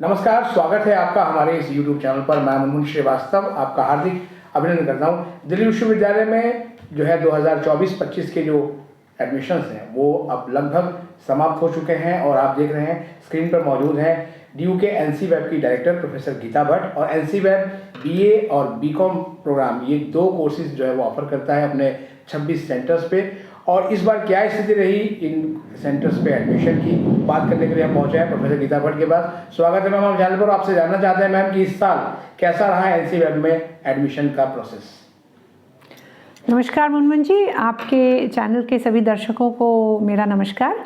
नमस्कार, स्वागत है आपका हमारे इस YouTube चैनल पर। मैं मुनमुन श्रीवास्तव आपका हार्दिक अभिनंदन करता हूँ। दिल्ली विश्वविद्यालय में जो है 2024-25 के जो एडमिशन्स हैं वो अब लगभग समाप्त हो चुके हैं और आप देख रहे हैं स्क्रीन पर मौजूद हैं DU के NC-Web की डायरेक्टर प्रोफेसर गीता भट्ट। और NC-Web BA और BCom प्रोग्राम, ये दो कोर्सेज जो है वो ऑफर करता है अपने 26 सेंटर्स पे। और इस बार क्या स्थिति रही इन सेंटर्स पे एडमिशन की, बात करने के लिए हम पहुंचे हैं प्रोफेसर गीता भट्ट के पास। स्वागत है मैम हमारे चैनल पर। आपसे जानना चाहते हैं मैम कि इस साल कैसा रहा NC-Web में एडमिशन का प्रोसेस। नमस्कार मुनमुन जी, आपके चैनल के सभी दर्शकों को मेरा नमस्कार।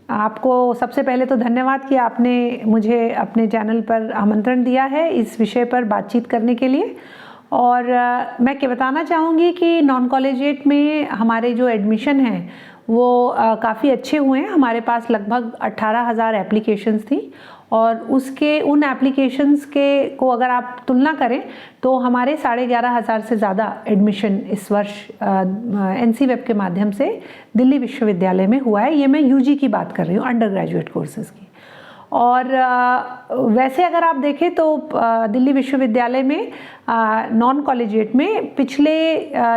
आपको सबसे पहले तो धन्यवाद कि आपने मुझे अपने चैनल पर आमंत्रण दिया है इस विषय पर बातचीत करने के लिए। और मैं बताना चाहूँगी कि नॉन कॉलेजिएट में हमारे जो एडमिशन हैं वो काफ़ी अच्छे हुए हैं। हमारे पास लगभग 18,000 एप्लीकेशंस थी और उन एप्लीकेशंस को अगर आप तुलना करें तो हमारे 11,500 से ज़्यादा एडमिशन इस वर्ष NC-Web के माध्यम से दिल्ली विश्वविद्यालय में हुआ है। ये मैं UG की बात कर रही हूँ, अंडर ग्रेजुएट कोर्सेज़ की। और वैसे अगर आप देखें तो दिल्ली विश्वविद्यालय में नॉन कॉलेजिएट में पिछले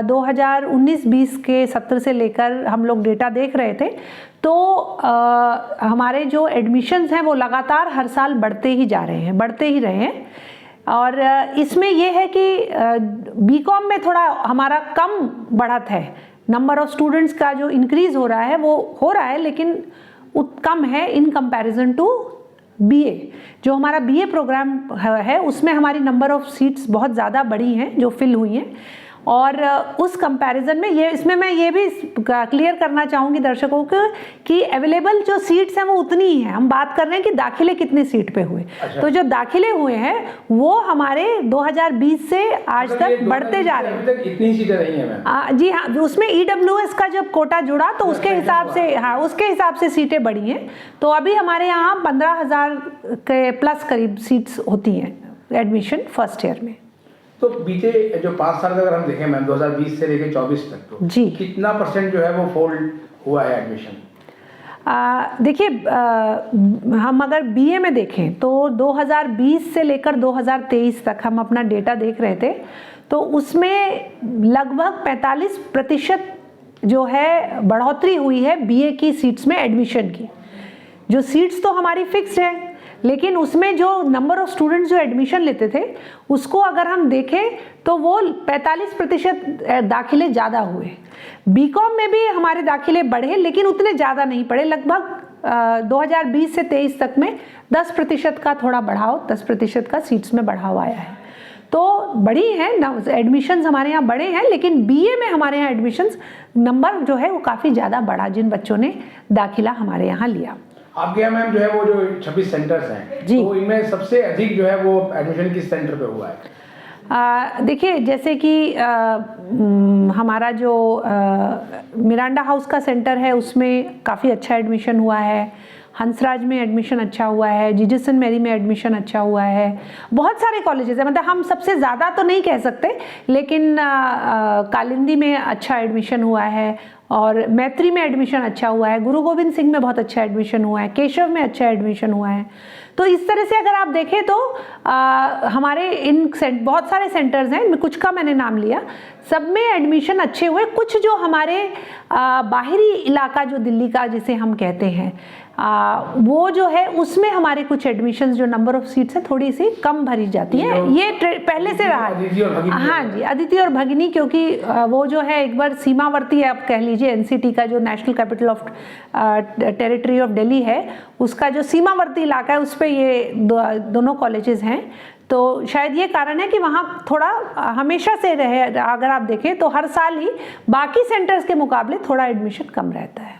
2019-20 के सत्र से लेकर हम लोग डेटा देख रहे थे तो हमारे जो एडमिशन्स हैं वो लगातार हर साल बढ़ते ही रहे हैं। और इसमें ये है कि BCom में थोड़ा हमारा कम बढ़त है, नंबर ऑफ स्टूडेंट्स का जो इंक्रीज़ हो रहा है वो हो रहा है लेकिन कम है इन कंपैरिजन टू BA। जो हमारा BA प्रोग्राम है उसमें हमारी नंबर ऑफ सीट्स बहुत ज़्यादा बढ़ी हैं जो फिल हुई हैं। और उस कंपैरिजन में इसमें मैं ये भी क्लियर करना चाहूँगी दर्शकों को कि अवेलेबल जो सीट्स हैं वो उतनी ही हैं। हम बात कर रहे हैं कि दाखिले कितने सीट पे हुए। अच्छा। तो जो दाखिले हुए हैं वो हमारे 2020 से आज तक बढ़ते जा रहे हैं। इतनी सीटें नहीं हैं जी हाँ, उसमें EWS का जब कोटा जुड़ा तो उसके हिसाब से सीटें बढ़ी हैं। तो अभी हमारे यहाँ 15,000 के प्लस करीब सीट्स होती हैं एडमिशन फर्स्ट ईयर में। तो बीते जो 5 साल का अगर हम देखें मैम 2020 से लेकर 24 तक तो जी कितना % जो है वो फोल्ड हुआ है एडमिशन? देखिए, हम अगर BA में देखें तो 2020 से लेकर 2023 तक हम अपना डेटा देख रहे थे तो उसमें लगभग 45% जो है बढ़ोतरी हुई है BA की सीट्स में एडमिशन की। जो सीट्स तो हमारी फिक्स्ड है लेकिन उसमें जो नंबर ऑफ स्टूडेंट्स जो एडमिशन लेते थे उसको अगर हम देखें तो वो 45% दाखिले ज़्यादा हुए। BCom में भी हमारे दाखिले बढ़े लेकिन उतने ज़्यादा नहीं पड़े। लगभग 2020 से 23 तक में 10% का थोड़ा बढ़ाव, 10% का सीट्स में बढ़ाव आया है। तो बड़ी हैं एडमिशन्स हमारे यहाँ बड़े हैं लेकिन BA में हमारे यहाँ एडमिशन्स नंबर जो है वो काफ़ी ज़्यादा बढ़ा जिन बच्चों ने दाखिला हमारे यहाँ लिया। आपके यहाँ मैम जो है वो जो 26 सेंटर्स हैं तो इनमें सबसे अधिक जो है वो एडमिशन किस सेंटर पे हुआ है? देखिए, जैसे कि हमारा जो मिरांडा हाउस का सेंटर है उसमें काफ़ी अच्छा एडमिशन हुआ है। हंसराज में एडमिशन अच्छा हुआ है। जिजिसन मैरी में एडमिशन अच्छा हुआ है। बहुत सारे कॉलेजेस हैं, मतलब हम सबसे ज़्यादा तो नहीं कह सकते लेकिन कालिंदी में अच्छा एडमिशन हुआ है और मैत्री में एडमिशन अच्छा हुआ है। गुरु गोविंद सिंह में बहुत अच्छा एडमिशन हुआ है। केशव में अच्छा एडमिशन हुआ है। तो इस तरह से अगर आप देखें तो हमारे बहुत सारे सेंटर्स हैं, कुछ का मैंने नाम लिया, सब में एडमिशन अच्छे हुए। कुछ जो हमारे बाहरी इलाका जो दिल्ली का जिसे हम कहते हैं वो जो है उसमें हमारे कुछ एडमिशन्स जो नंबर ऑफ सीट्स है थोड़ी सी कम भरी जाती है। ये पहले से रहा है। हाँ जी, अदिति और भगिनी, क्योंकि वो जो है एक बार सीमावर्ती है, आप कह लीजिए NCT का जो national capital of territory of Delhi है उसका जो सीमावर्ती इलाका है उस पर ये दोनों कॉलेजेस हैं। तो शायद ये कारण है कि वहाँ थोड़ा हमेशा से रहे, अगर आप देखें तो हर साल ही बाकी सेंटर्स के मुकाबले थोड़ा एडमिशन कम रहता है।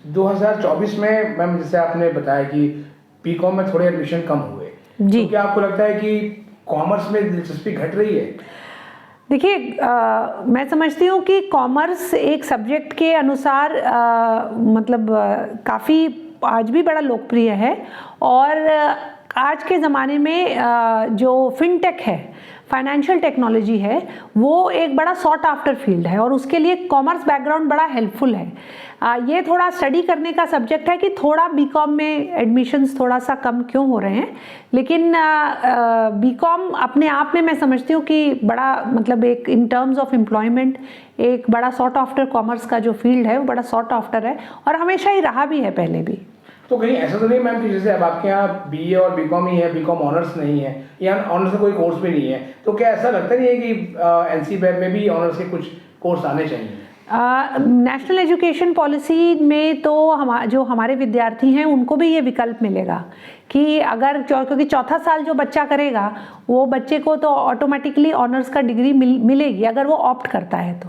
2024 में मैम जैसे आपने बताया कि BCom में थोड़े एडमिशन कम हुए जी, तो क्या आपको लगता है कि कॉमर्स में दिलचस्पी घट रही है? देखिए, मैं समझती हूँ कि कॉमर्स एक सब्जेक्ट के अनुसार मतलब काफ़ी आज भी बड़ा लोकप्रिय है। और आज के ज़माने में जो फिनटेक है, फाइनेंशियल टेक्नोलॉजी है वो एक बड़ा सॉट आफ्टर फील्ड है और उसके लिए कॉमर्स बैकग्राउंड बड़ा हेल्पफुल है। ये थोड़ा स्टडी करने का सब्जेक्ट है कि थोड़ा बीकॉम में एडमिशन्स थोड़ा सा कम क्यों हो रहे हैं, लेकिन बीकॉम अपने आप में मैं समझती हूँ कि बड़ा मतलब एक इन टर्म्स ऑफ एम्प्लॉयमेंट एक बड़ा सॉट आफ्टर कॉमर्स का जो फील्ड है वो बड़ा सॉट आफ्टर है और हमेशा ही रहा भी है पहले भी। तो कहीं ऐसा तो नहीं मैम कि जैसे अब आपके यहाँ बीए और बीकॉम ही है, बीकॉम ऑनर्स नहीं है या ऑनर्स का कोई कोर्स भी नहीं है, तो क्या ऐसा लगता नहीं है कि एनसीबैब में भी ऑनर्स के कुछ कोर्स आने चाहिए? नेशनल एजुकेशन पॉलिसी में तो जो हमारे विद्यार्थी हैं उनको भी ये विकल्प मिलेगा कि अगर क्योंकि चौथा साल जो बच्चा करेगा वो बच्चे को तो ऑटोमेटिकली ऑनर्स का डिग्री मिलेगी अगर वो ऑप्ट करता है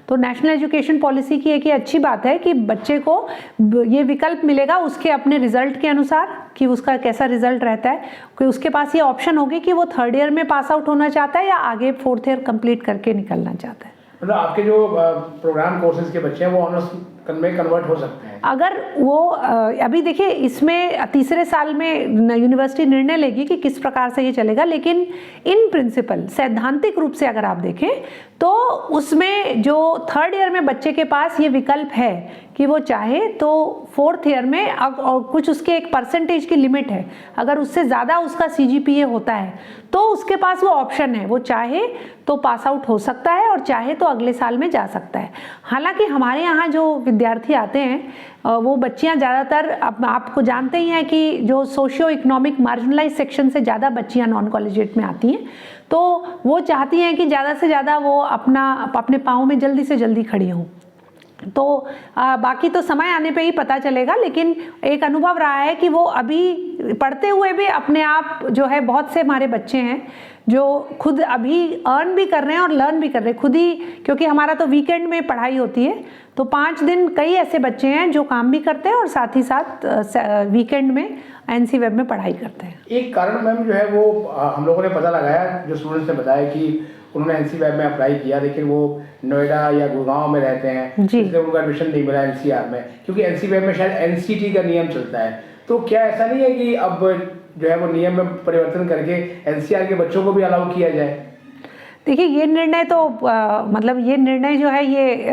तो नेशनल एजुकेशन पॉलिसी की एक ये अच्छी बात है कि बच्चे को ये विकल्प मिलेगा उसके अपने रिजल्ट के अनुसार कि उसका कैसा रिजल्ट रहता है, कि उसके पास ये ऑप्शन होगी कि वो थर्ड ईयर में पास आउट होना चाहता है या आगे फोर्थ ईयर कंप्लीट करके निकलना चाहता है। मतलब आपके जो प्रोग्राम कोर्सेज के बच्चे हैं वो ऑनर्स में कन्वर्ट हो सकते हैं अगर वो अभी देखिए इसमें तीसरे साल में यूनिवर्सिटी निर्णय लेगी कि किस प्रकार से ये चलेगा, लेकिन इन प्रिंसिपल सैद्धांतिक रूप से अगर आप देखें तो उसमें जो थर्ड ईयर में बच्चे के पास ये विकल्प है कि वो चाहे तो फोर्थ ईयर में और कुछ उसके एक परसेंटेज की लिमिट है, अगर उससे ज़्यादा उसका CGPA होता है तो उसके पास वो ऑप्शन है, वो चाहे तो पास आउट हो सकता है और चाहे तो अगले साल में जा सकता है। हालांकि हमारे यहाँ जो विद्यार्थी आते हैं वो बच्चियाँ ज़्यादातर अब आपको जानते ही हैं कि जो सोशियो इकोनॉमिक मार्जिनलाइज सेक्शन से ज़्यादा बच्चियाँ नॉन कॉलेजिएट में आती हैं, तो वो चाहती हैं कि ज़्यादा से ज़्यादा वो अपने पाँव में जल्दी से जल्दी खड़ी हों। तो बाकी तो समय आने पे ही पता चलेगा, लेकिन एक अनुभव रहा है कि वो अभी पढ़ते हुए भी अपने आप जो है, बहुत से हमारे बच्चे हैं जो खुद अभी अर्न भी कर रहे हैं और लर्न भी कर रहे हैं खुद ही, क्योंकि हमारा तो वीकेंड में पढ़ाई होती है तो 5 दिन कई ऐसे बच्चे हैं जो काम भी करते हैं और साथ ही साथ वीकेंड में एनसीवेब में पढ़ाई करते हैं। एक कारण मैम जो है वो हम लोगों ने पता लगाया, जो स्टूडेंट्स ने बताया कि उन्होंने एनसीवेब में अप्लाई किया लेकिन वो नोएडा या गुड़गांव में रहते हैं, इसलिए उनको एडमिशन नहीं मिला एनसीआर में, क्योंकि एनसीवेब में शायद एनसीटी का नियम चलता है। तो क्या ऐसा नहीं है कि अब जो है वो नियम में परिवर्तन करके एनसीआर के बच्चों को भी अलाउ किया जाए? देखिए ये निर्णय तो मतलब ये निर्णय जो है ये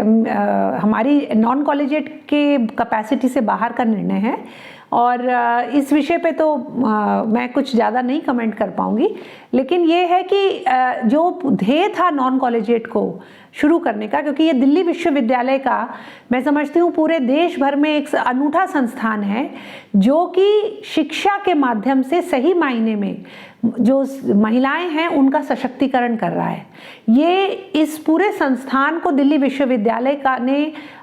हमारी नॉन कॉलेजिएट के कैपेसिटी से बाहर का निर्णय है और इस विषय पे तो मैं कुछ ज़्यादा नहीं कमेंट कर पाऊँगी, लेकिन ये है कि जो ध्येय था नॉन कॉलेजिएट को शुरू करने का, क्योंकि ये दिल्ली विश्वविद्यालय का मैं समझती हूँ पूरे देश भर में एक अनूठा संस्थान है जो कि शिक्षा के माध्यम से सही मायने में जो महिलाएं हैं उनका सशक्तिकरण कर रहा है। ये इस पूरे संस्थान को दिल्ली विश्वविद्यालय का ने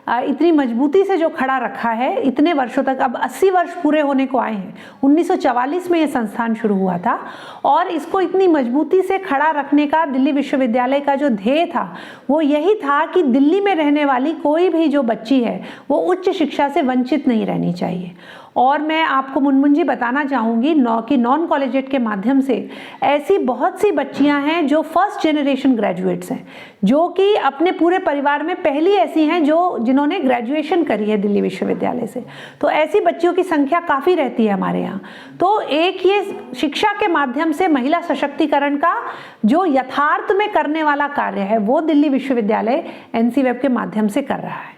इतनी मजबूती से जो खड़ा रखा है इतने वर्षों तक, अब 80 वर्ष पूरे होने को आए हैं। 1944 में ये संस्थान शुरू हुआ था और इसको इतनी मजबूती से खड़ा रखने का दिल्ली विश्वविद्यालय का जो ध्येय था वो यही था कि दिल्ली में रहने वाली कोई भी जो बच्ची है वो उच्च शिक्षा से वंचित नहीं रहनी चाहिए। और मैं आपको मुनमुन जी बताना चाहूँगी कि नॉन कॉलेजिएट के माध्यम से ऐसी बहुत सी बच्चियां हैं जो फर्स्ट जनरेशन ग्रेजुएट्स हैं, जो कि अपने पूरे परिवार में पहली ऐसी हैं जिन्होंने ग्रेजुएशन करी है दिल्ली विश्वविद्यालय से। तो ऐसी बच्चियों की संख्या काफ़ी रहती है हमारे यहाँ। तो एक ये शिक्षा के माध्यम से महिला सशक्तिकरण का जो यथार्थ में करने वाला कार्य है वो दिल्ली विश्वविद्यालय एनसीवेब के माध्यम से कर रहा है।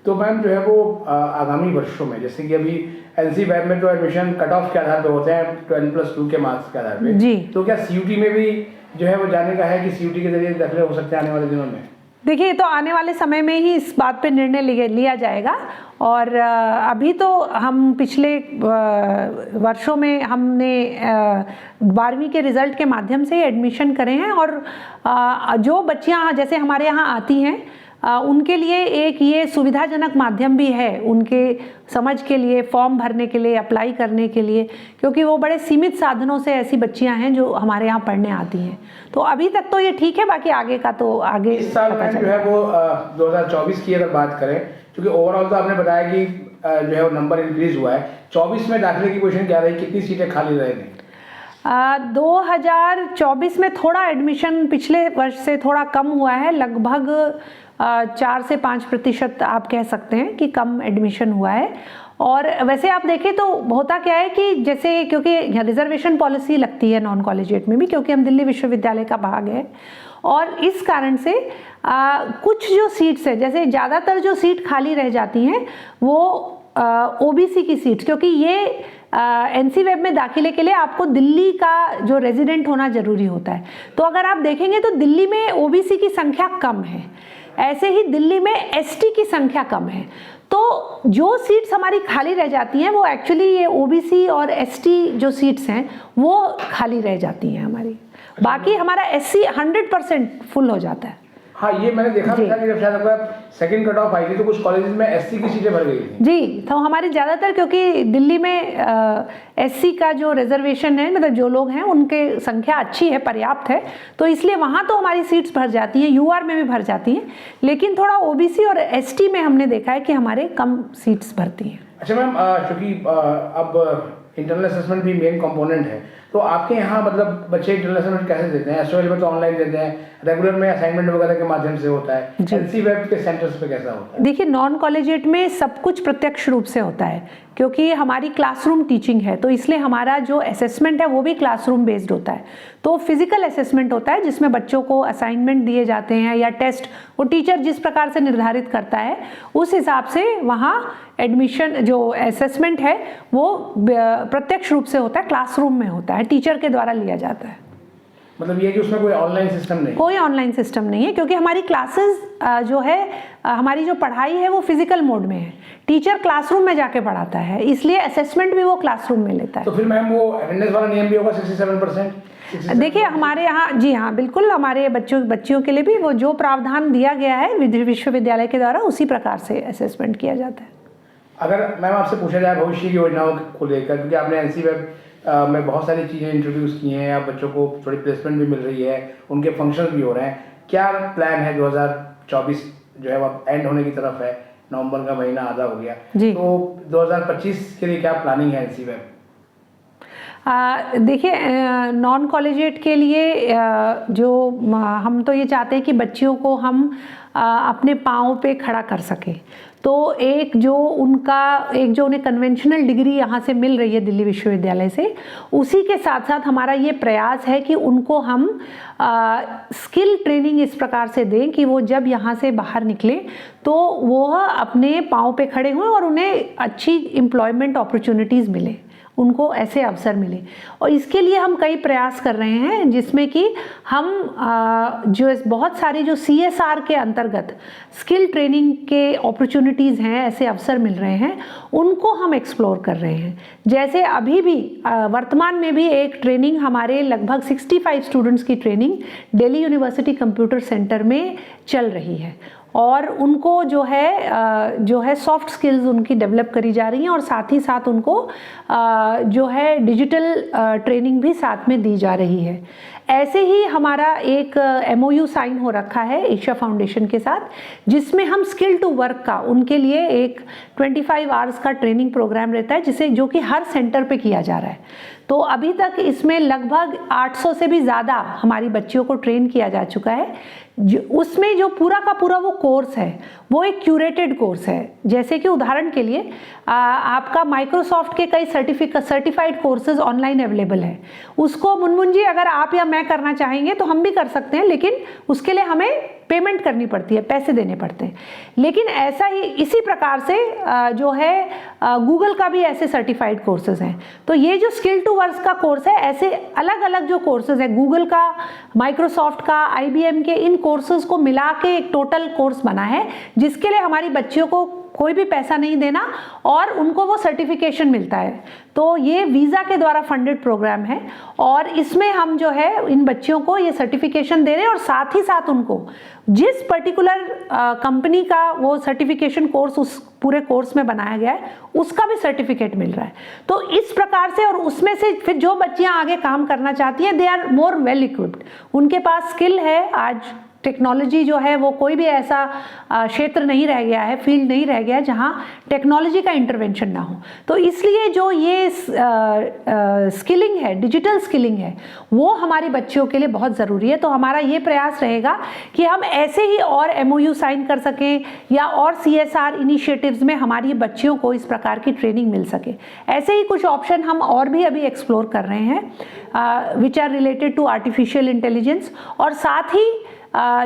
तो मैम जो है वो आगामी वर्षों में, जैसे कि अभी एनसीवेब में तो एडमिशन कट ऑफ के आधार पे होते हैं 12+2 के मार्क्स के आधार पे जी, तो क्या सीयूटी में भी जो है वो जाने का है कि सीयूटी के जरिए दाखिले हो सकते हैं आने वाले दिनों में? देखिए तो आने वाले समय में ही इस बात पे निर्णय लिया जाएगा और अभी तो हम पिछले वर्षों में हमने 12वीं के रिज़ल्ट के माध्यम से एडमिशन करे हैं और जो बच्चियां जैसे हमारे यहाँ आती हैं उनके लिए एक ये सुविधाजनक माध्यम भी है उनके समझ के लिए, फॉर्म भरने के लिए, अप्लाई करने के लिए, क्योंकि वो बड़े सीमित साधनों से ऐसी बच्चियां हैं जो हमारे यहाँ पढ़ने आती हैं। तो अभी तक तो ये ठीक है, बाकी आगे का तो आगे इस साल में जो है वो 2024 की अगर बात करें, क्योंकि ओवरऑल तो आपने बताया कि जो है वो नंबर इंक्रीज हुआ है, 24 में दाखिले की पोजीशन क्या रही, कितनी सीटें खाली रहेंगी? 2024 में थोड़ा एडमिशन पिछले वर्ष से थोड़ा कम हुआ है, लगभग 4 से 5% आप कह सकते हैं कि कम एडमिशन हुआ है और वैसे आप देखें तो होता क्या है कि जैसे क्योंकि रिजर्वेशन पॉलिसी लगती है नॉन कॉलेजिएट में भी, क्योंकि हम दिल्ली विश्वविद्यालय का भाग है, और इस कारण से कुछ जो सीट्स है, जैसे ज़्यादातर जो सीट खाली रह जाती हैं वो ओबीसी की सीट्स, क्योंकि ये एनसी वेब में दाखिले के लिए आपको दिल्ली का जो रेजिडेंट होना जरूरी होता है। तो अगर आप देखेंगे तो दिल्ली में ओबीसी की संख्या कम है, ऐसे ही दिल्ली में एसटी की संख्या कम है। तो जो सीट्स हमारी खाली रह जाती हैं वो एक्चुअली ये ओबीसी और एसटी जो सीट्स हैं वो खाली रह जाती हैं हमारी, बाकी हमारा एससी 100% फुल हो जाता है। हाँ, ये मैंने देखा था कि जब शायद आपका सेकंड कट ऑफ आई थी तो कुछ कॉलेजेस में एससी की सीटें भर गई थी। जी, तो हमारी ज़्यादातर, क्योंकि दिल्ली में एससी का जो रिजर्वेशन है, मतलब जो लोग हैं उनके संख्या अच्छी है, पर्याप्त है, तो इसलिए वहाँ तो हमारी सीट्स भर जाती हैं, यूआर में भी भर जाती हैं, लेकिन थोड़ा ओबीसी और एसटी में हमने देखा है कि हमारे कम सीट्स भरती हैं। अच्छा मैम, चूँकि अब इंटरनल असेसमेंट भी मेन कंपोनेंट है, तो आपके यहाँ मतलब बच्चे इंटरनल असेसमेंट कैसे देते हैं? एसओएल में तो ऑनलाइन देते हैं, रेगुलर में असाइनमेंट वगैरह के माध्यम से होता है, एनसी वेब के सेंटर्स पे कैसा होता है? देखिए, नॉन कॉलेजिएट में सब कुछ प्रत्यक्ष रूप से होता है, क्योंकि हमारी क्लासरूम टीचिंग है, तो इसलिए हमारा जो असेसमेंट है वो भी क्लासरूम बेस्ड होता है। तो फिजिकल असेसमेंट होता है जिसमें बच्चों को असाइनमेंट दिए जाते हैं या टेस्ट, वो टीचर जिस प्रकार से निर्धारित करता है उस हिसाब से वहाँ एडमिशन जो असेसमेंट है वो प्रत्यक्ष रूप से होता है, क्लासरूम में होता है, टीचर के द्वारा लिया जाता है। मतलब ये कि उसमें कोई ऑनलाइन सिस्टम नहीं? कोई ऑनलाइन सिस्टम नहीं है, क्योंकि हमारी क्लासेस जो है, हमारी जो पढ़ाई है वो फिजिकल मोड में है, टीचर क्लासरूम में जाके पढ़ाता है, इसलिए असेसमेंट भी वो क्लासरूम में लेता है। तो फिर मैम वो अटेंडेंस वाला नियम भी होगा 67%? देखिए, हमारे यहाँ, जी हाँ बिल्कुल, हमारे बच्चियों के लिए भी वो जो प्रावधान दिया गया है विश्वविद्यालय के द्वारा उसी प्रकार से असेसमेंट किया जाता है। अगर मैम आपसे पूछा जाए भविष्य की योजनाओं को लेकर, क्योंकि आपने एनसी वेब में बहुत सारी चीज़ें इंट्रोड्यूस की हैं, अब बच्चों को थोड़ी प्लेसमेंट भी मिल रही है, उनके फंक्शन भी हो रहे हैं, क्या प्लान है? 2024 जो है वो एंड होने की तरफ है, नवंबर का महीना आधा हो गया जी, तो 2025 के लिए क्या प्लानिंग है एनसी वेब? देखिए, नॉन कॉलेजिएट के लिए जो हम तो ये चाहते हैं कि बच्चियों को हम अपने पाँव पे खड़ा कर सकें। तो एक जो उन्हें कन्वेंशनल डिग्री यहाँ से मिल रही है दिल्ली विश्वविद्यालय से, उसी के साथ साथ हमारा ये प्रयास है कि उनको हम स्किल ट्रेनिंग इस प्रकार से दें कि वो जब यहाँ से बाहर निकले तो वो अपने पाँव पे खड़े हों और उन्हें अच्छी एम्प्लॉयमेंट अपॉर्चुनिटीज़ मिले, उनको ऐसे अवसर मिले। और इसके लिए हम कई प्रयास कर रहे हैं, जिसमें कि हम जो बहुत सारी जो CSR के अंतर्गत स्किल ट्रेनिंग के अपॉर्चुनिटीज़ हैं, ऐसे अवसर मिल रहे हैं, उनको हम एक्सप्लोर कर रहे हैं। जैसे अभी भी वर्तमान में भी एक ट्रेनिंग हमारे लगभग 65 स्टूडेंट्स की training Delhi university computer centre में चल रही है, और उनको जो है सॉफ्ट स्किल्स उनकी डेवलप करी जा रही हैं, और साथ ही साथ उनको जो है डिजिटल ट्रेनिंग भी साथ में दी जा रही है। ऐसे ही हमारा एक MOU साइन हो रखा है एशिया फाउंडेशन के साथ, जिसमें हम स्किल टू वर्क का उनके लिए एक 25 आवर्स का ट्रेनिंग प्रोग्राम रहता है, जो कि हर सेंटर पे किया जा रहा है। तो अभी तक इसमें लगभग 800 से भी ज़्यादा हमारी बच्चियों को ट्रेन किया जा चुका है। उसमें जो पूरा का पूरा वो कोर्स है वो एक क्यूरेटेड कोर्स है। जैसे कि उदाहरण के लिए आपका माइक्रोसॉफ्ट के कई सर्टिफाइड कोर्सेज ऑनलाइन अवेलेबल है, उसको मुनमुन जी अगर आप या मैं करना चाहेंगे तो हम भी कर सकते हैं, लेकिन उसके लिए हमें पेमेंट करनी पड़ती है, पैसे देने पड़ते हैं। लेकिन ऐसा ही इसी प्रकार से जो है गूगल का भी ऐसे सर्टिफाइड कोर्सेज हैं। तो ये जो स्किल टू वर्क का कोर्स है, ऐसे अलग अलग जो कोर्सेज है गूगल का, माइक्रोसॉफ्ट का, IBM के, इन कोर्सेज को मिला के एक टोटल कोर्स बना है, जिसके लिए हमारी बच्चियों को कोई भी पैसा नहीं देना और उनको वो सर्टिफिकेशन मिलता है। तो ये वीज़ा के द्वारा फंडेड प्रोग्राम है, और इसमें हम जो है इन बच्चियों को ये सर्टिफिकेशन दे रहे हैं, और साथ ही साथ उनको जिस पर्टिकुलर कंपनी का वो सर्टिफिकेशन कोर्स उस पूरे कोर्स में बनाया गया है उसका भी सर्टिफिकेट मिल रहा है। तो इस प्रकार से, और उसमें से फिर जो बच्चियां आगे काम करना चाहती हैं, they are more well equipped, उनके पास स्किल है आज टेक्नोलॉजी जो है वो कोई भी ऐसा क्षेत्र नहीं रह गया है, फील्ड नहीं रह गया है जहाँ टेक्नोलॉजी का इंटरवेंशन ना हो। तो इसलिए जो ये स्किलिंग है, डिजिटल स्किलिंग है, वो हमारी बच्चियों के लिए बहुत ज़रूरी है। तो हमारा ये प्रयास रहेगा कि हम ऐसे ही और MOU साइन कर सकें या और CSR इनिशिएटिव्स में हमारी बच्चियों को इस प्रकार की ट्रेनिंग मिल सके। ऐसे ही कुछ ऑप्शन हम और भी अभी एक्सप्लोर कर रहे हैं which are related to artificial intelligence, और साथ ही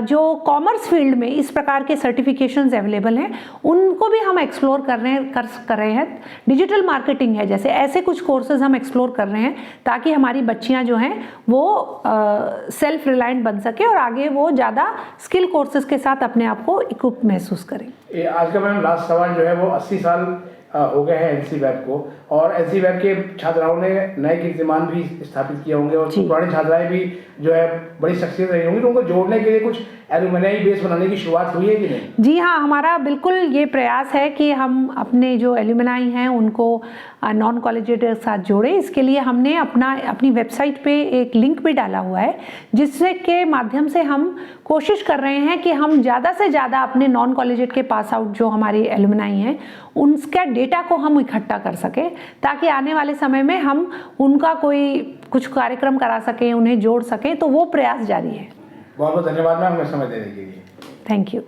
जो कॉमर्स फील्ड में इस प्रकार के सर्टिफिकेशंस अवेलेबल हैं उनको भी हम एक्सप्लोर कर रहे हैं। डिजिटल मार्केटिंग है, जैसे ऐसे कुछ कोर्सेज हम एक्सप्लोर कर रहे हैं ताकि हमारी बच्चियां जो हैं वो सेल्फ रिलायंट बन सके और आगे वो ज़्यादा स्किल कोर्सेज के साथ अपने आप को इक्विप महसूस करें। आज का मैडम लास्ट सवाल जो है वो 80 साल हो गए हैं NCVAP को, और NCVAP के छात्राओं ने नए कीर्तिमान भी स्थापित किए होंगे और पुरानी छात्राएं भी जो है बड़ी शख्सियत रही होंगी, तो उनको जोड़ने के लिए कुछ एलुमनाई बेस बनाने की शुरुआत हुई है कि नहीं? जी हाँ, हमारा बिल्कुल ये प्रयास है कि हम अपने जो एलुमनाई हैं उनको नॉन कॉलेजिएट के साथ जोड़ें। इसके लिए हमने अपनी वेबसाइट पे एक लिंक भी डाला हुआ है जिससे के माध्यम से हम कोशिश कर रहे हैं कि हम ज़्यादा से ज़्यादा अपने नॉन कॉलेजिएट के पास आउट जो हमारे एलुमनाई हैं उनका डेटा को हम इकट्ठा कर सकें ताकि आने वाले समय में हम उनका कोई कुछ कार्यक्रम करा सकें, उन्हें जोड़ सकें। तो वो प्रयास जारी है। बहुत बहुत धन्यवाद मैम हमें समय देने के लिए। Thank you.